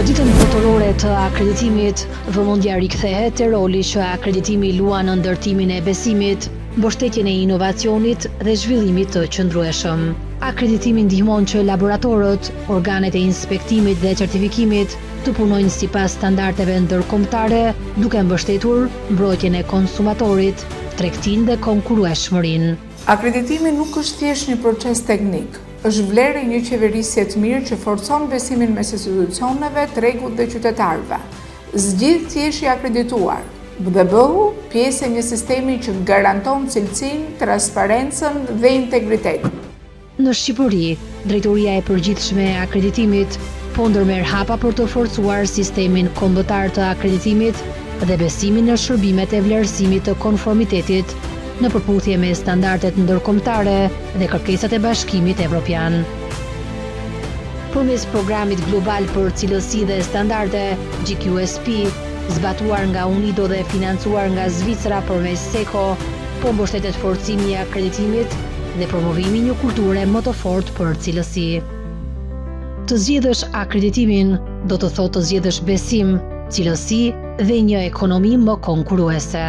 Në ditën botërore të akreditimit, vëmendja rikthehet te roli që akreditimi luan në ndërtimin e besimit, mbështetjen e inovacionit dhe zhvillimit të qëndrueshëm. Akreditimi ndihmon që laboratorët, organet e inspektimit dhe certifikimit të punojnë sipas standardeve ndërkombëtare, duke mbështetur mbrojtjen e konsumatorit, tregtinë dhe konkurrueshmërinë. Akreditimi nuk është thjesht një proces teknik, është vlerë e një qeverisje të mirë që forcon besimin mes institucioneve, tregut dhe qytetarëve. Zgjidh thjesht i akredituar dhe bëhu pjesë e një sistemi që garanton cilësinë, transparencën dhe integritetin. Në Shqipëri, Drejtoria e Përgjithshme e Akreditimit po ndërmerr hapa për të forcuar sistemin kombëtar të akreditimit dhe besimin në shërbimet e vlerësimit të konformitetit në përputhje me standardet ndërkombëtare dhe kërkesat e Bashkimit Evropian. Përmes programit global për cilësi dhe standarde, GQSP, zbatuar nga UNIDO dhe financuar nga Zvicra përmes SECO, po mbështetet forcimi i akreditimit dhe promovimi një kulture më të fortë për cilësi. Të zgjedhësh akreditimin do të thotë të zgjedhësh besim, cilësi dhe një ekonomi më konkurruese.